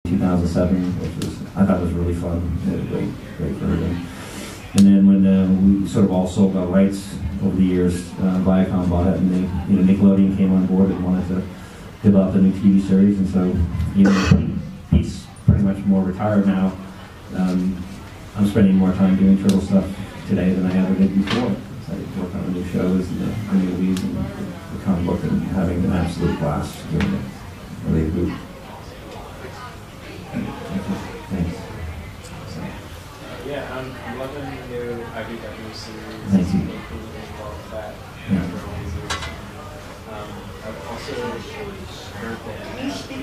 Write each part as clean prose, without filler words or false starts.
2007, which was, I thought was really fun. It was a great version. And then when we sort of all sold our rights over the years, Viacom bought it, and Nickelodeon came on board and wanted to develop a new TV series. And so, Pete's pretty much more retired now. I'm spending more time doing Turtle stuff today than I ever did before. So I work on the new shows and the movies and the comic book, and having an absolute blast doing it. Really a hoot. Thanks. Yeah, I'm loving the new IDW series. Thank you. Love that. Yeah. I've also heard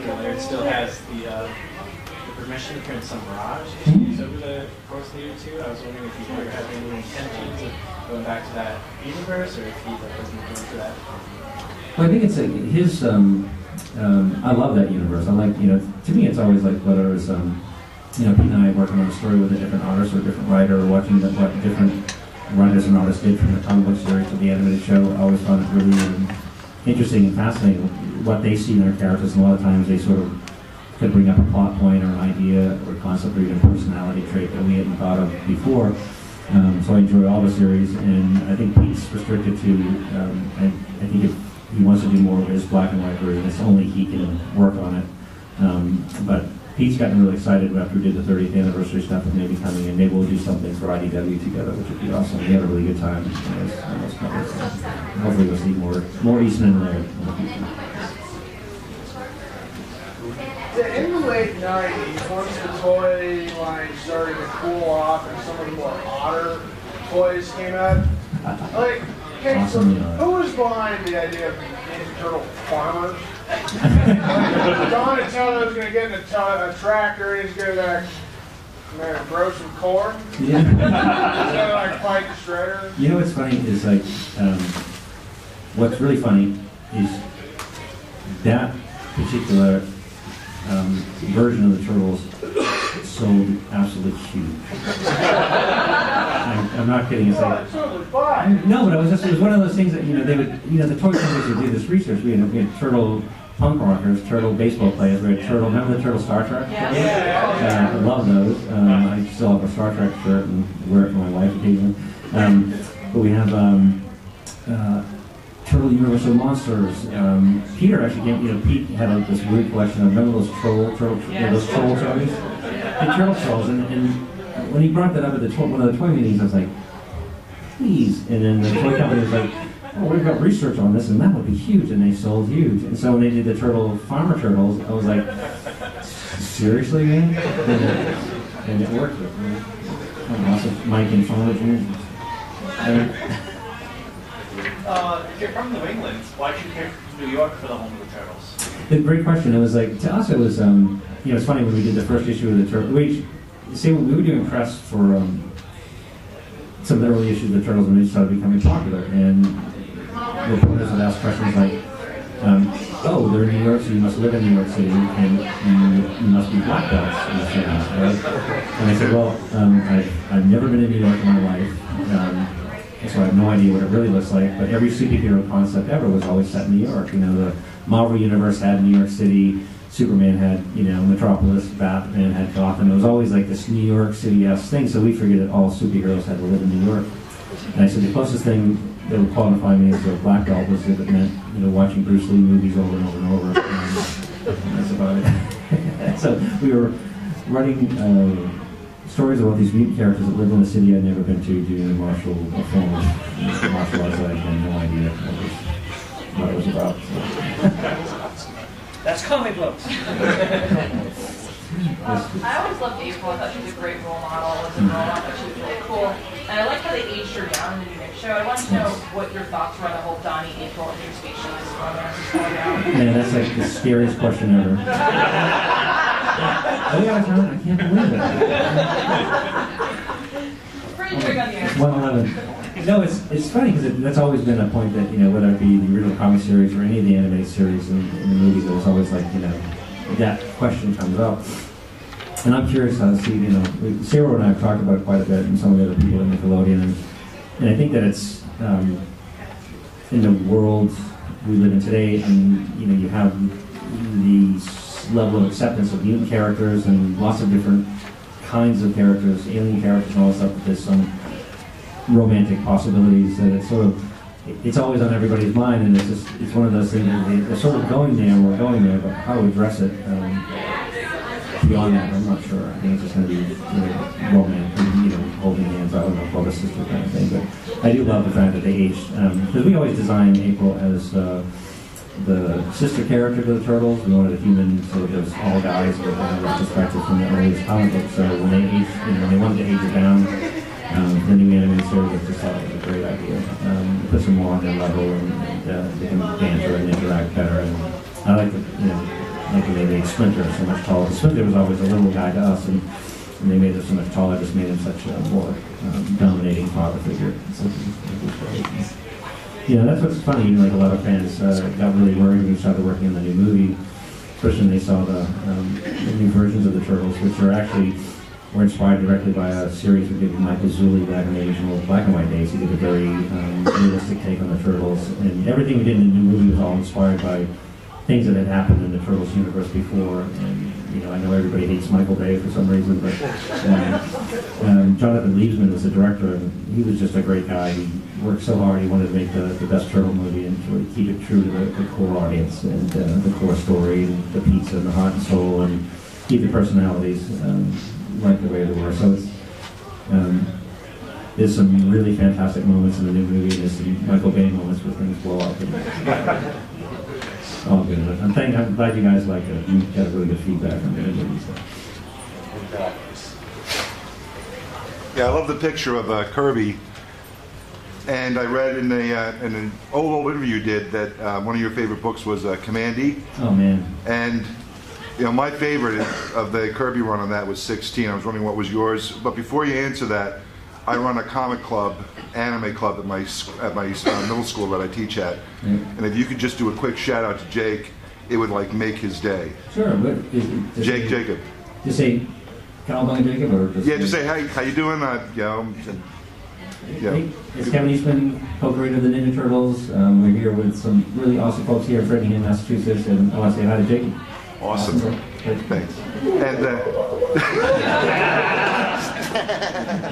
that Laird still has the permission to print some Mirage issues over the course of the year too. I was wondering if you have any intentions of going back to that universe, or if he doesn't go into that. Well, I think it's his. I love that universe. I like, to me, it's always like whether it's Pete and I working on a story with a different artist or a different writer, or watching what different writers and artists did from the comic book series to the animated show. I always found it really interesting and fascinating what they see in their characters, and a lot of times they sort of could bring up a plot point or an idea or concept or even personality trait that we hadn't thought of before. So I enjoy all the series, and I think Pete's restricted to, I think if he wants to do more of his black and white version, it's only he can work on it. But Pete's gotten really excited after we did the 30th anniversary stuff of maybe coming in. Maybe we'll do something for IDW together, which would be awesome. We had a really good time on those covers. So hopefully we'll see more Eastman there. In the late 90s, once the toy line started to cool off and some of the more odder toys came out, like, okay, awesome, so who was behind the idea of Ninja Turtle farmers? Donatello was going to get in a tractor and he's going to grow some corn. Yeah. He's going to like fight the shredder. You know what's funny is like, what's really funny is that particular version of the Turtles sold absolutely huge. I'm not kidding. It's like, no, but it was one of those things that they would the toy companies would do this research. We had Turtle punk rockers, Turtle baseball players. We had Turtle. Remember the Turtle Star Trek? Yeah. I love those. I still have a Star Trek shirt and wear it for my wife occasionally. But we have Turtle Universal Monsters. Peter actually came. Pete had this weird collection of, remember those those troll toys? The Turtle Trolls, and when he brought that up at one of the toy meetings, I was like, please. And then the toy company was like, oh, we've got research on this, and that would be huge, and they sold huge. And so when they did the Farmer Turtles, I was like, seriously, man? And it worked. Awesome. Mike and Farmer Jr. If you're from New England, why did you pick New York for the home of the Turtles? It's a great question. It was like, to us, it was, it's funny when we did the first issue of the Turtles. We were doing press for some of the early issues of the Turtles when they started becoming popular, and reporters would ask questions like, oh, they're in New York, so you must live in New York City, and you must be black belts in the city, right? And I said, well, I've never been in New York in my life. So I have no idea what it really looks like, but every superhero concept ever was always set in New York. The Marvel Universe had New York City, Superman had, Metropolis, Batman had Gotham. It was always like this New York City-esque thing, so we figured that all superheroes had to live in New York. And I said the closest thing that would qualify me as a black belt was if it meant, watching Bruce Lee movies over and over and over. And that's about it. So we were running stories about these mutant characters that lived in a city I'd never been to, doing the martial film of martial arts. I had no idea what it was about. So. That's comic books. I always loved April. I thought she was a great role model as a grown up. I thought she was really cool. And I like how they aged her down in the new Nick show. I wanted to know what your thoughts were on the whole Donnie, April, interspecies romance going down. Man, that's like the scariest question ever. Oh yeah, I can't believe it. Pretty big on the air. 111. No, it's funny because that's always been a point that, whether it be the original comic series or any of the animated series in the movies, it was always like, that question comes up. And I'm curious how to see, Sarah and I have talked about it quite a bit, and some of the other people at Nickelodeon, and I think that it's, in the world we live in today, and, you have the level of acceptance of mutant characters and lots of different kinds of characters, alien characters and all that stuff, that there's some romantic possibilities that it's sort of, it's always on everybody's mind, and it's one of those things that they're sort of going there, we're going there, but how to address it, beyond that, I'm not sure. I think it's just going to be romantic, holding hands, I don't know, brother, sister kind of thing, but I do love the fact that they aged, because we always designed April as the sister character to the Turtles. We wanted a human, so there's all guys with a perspective from the earliest comic book, so when they aged, they wanted to age her down, the new animated series, I just thought it was a great idea. Put some more on their level, and they can banter and interact better. And I like that, they made Splinter so much taller. Splinter was always a little guy to us, and they made him so much taller, just made him such a more dominating father figure. So that's what's funny. Like a lot of fans got really worried when we started working on the new movie, especially when they saw the new versions of the Turtles, which are actually were inspired directly by a series we did with Michael Zulli back in the original black and white days. He did a very realistic take on the Turtles, and everything we did in the new movie was all inspired by things that had happened in the Turtles universe before. And I know everybody hates Michael Bay for some reason, but Jonathan Eastman was the director, and he was just a great guy. He worked so hard. He wanted to make the best Turtle movie and sort of keep it true to the core audience and the core story, and the pizza and the heart and soul, and keep the personalities right the way they were. So it's there's some really fantastic moments in the new movie, and there's some Michael Bay moments where things blow up. All good. I'm glad you guys like it. You got really good feedback on the movie. Yeah, I love the picture of Kirby. And I read in an old interview you did that one of your favorite books was Commandy. Oh man! And my favorite of the Kirby run on that was 16. I was wondering what was yours. But before you answer that, I run a comic club, anime club at my middle school that I teach at. Yeah. And if you could just do a quick shout out to Jake, it would make his day. Sure. Jake Jacob. Just say Cowboy Jacob, or just say hey, how you doing? It's Kevin Eastman, co-creator of the Ninja Turtles. We're here with some really awesome folks here in Framingham, Massachusetts, and I want to say hi to Jake. Awesome. Thanks.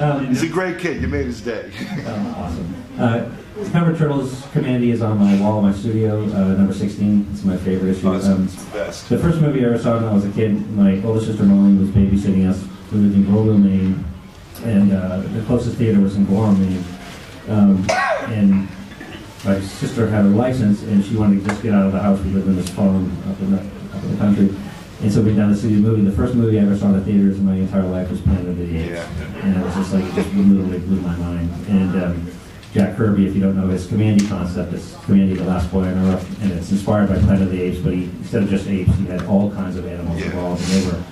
And he's a great kid. You made his day. Awesome. Cover Turtles Commandy is on my wall in my studio, number 16. It's my favorite issue. Awesome. It's the best. The first movie I ever saw when I was a kid, my older sister Molly was babysitting us. We lived in Grove, Maine, and the closest theater was in Gorham, Maine. And my sister had her license, and she wanted to just get out of the house. We lived in this farm up in the country. And so we went down to see the movie. The first movie I ever saw in the theaters in my entire life was Planet of the Apes. Yeah. And it was just it just literally blew my mind. And Jack Kirby, if you don't know his Commandy concept, it's Commandy the Last Boy on Earth, and it's inspired by Planet of the Apes, but instead of just apes, he had all kinds of animals involved, and they were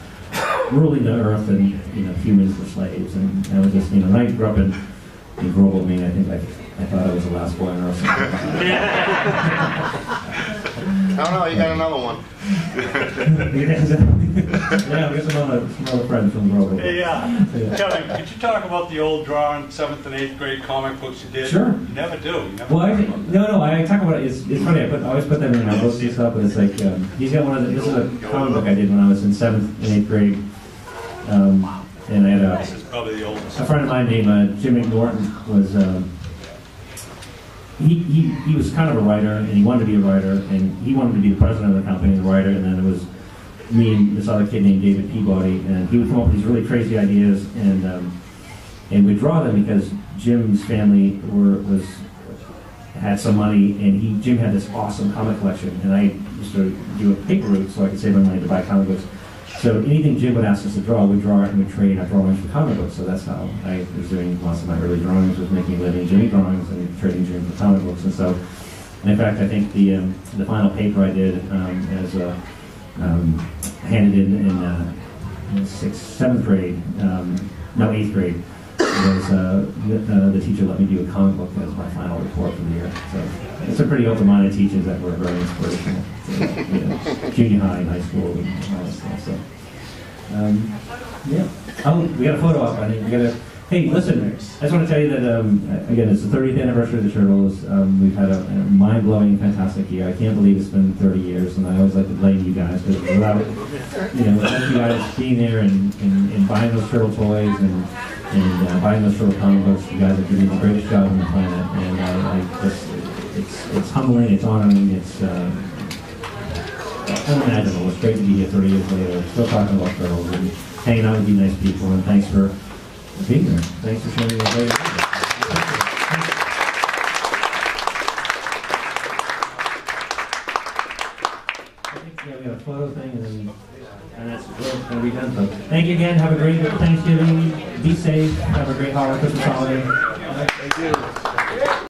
ruling the earth, and humans were slaves. And I was just, when I grew up in Grove, Maine, I think I thought I was the last boy on earth. I don't know, you got another one. Yeah, we got some other friends from Grove. Yeah. Kevin, could you talk about the old drawing 7th and 8th grade comic books you did? Sure. You never do. I talk about it. It's funny. I always put them in my books and stuff, but it's like, he's got one of this is a comic book I did when I was in 7th and 8th grade. And I had this is probably the oldest. A friend of mine named Jim McNorton was, he was kind of a writer, and he wanted to be a writer, and he wanted to be the president of the company and the writer, and then it was me and this other kid named David Peabody, and he would come up with these really crazy ideas, and we'd draw them because Jim's family had some money, and Jim had this awesome comic collection, and I used to do a paper route so I could save my money to buy comic books. So anything Jim would ask us to draw, we'd draw it and we'd trade our drawings for comic books. So that's how I was doing lots of my early drawings, was making a living Jimmy drawings and trading Jim for comic books. And so, and in fact, I think the final paper I did as handed in 7th grade, 8th grade, was the teacher let me do a comic book as my final report for the year. So it's some pretty open-minded teachers that were very inspirational. So, junior high and high school and all that stuff. So yeah. Oh, we got a photo up. I think we got Hey, listen, I just want to tell you that, again, it's the 30th anniversary of the Turtles. We've had a mind-blowing, fantastic year. I can't believe it's been 30 years, and I always like to blame you guys, because without you guys being there and buying those Turtle toys and buying those Turtle comic books, you guys are doing the greatest job on the planet, and I just, it's humbling, it's honoring, it's unimaginable. It's great to be here 30 years later, still talking about Turtles and hanging out with you nice people, and thanks for being there. Thanks for sharing your great idea. We have a photo thing, and that's going to be done. So thank you again. Have a great Thanksgiving. Be safe. Have a great holiday, Christmas holiday. Thank you.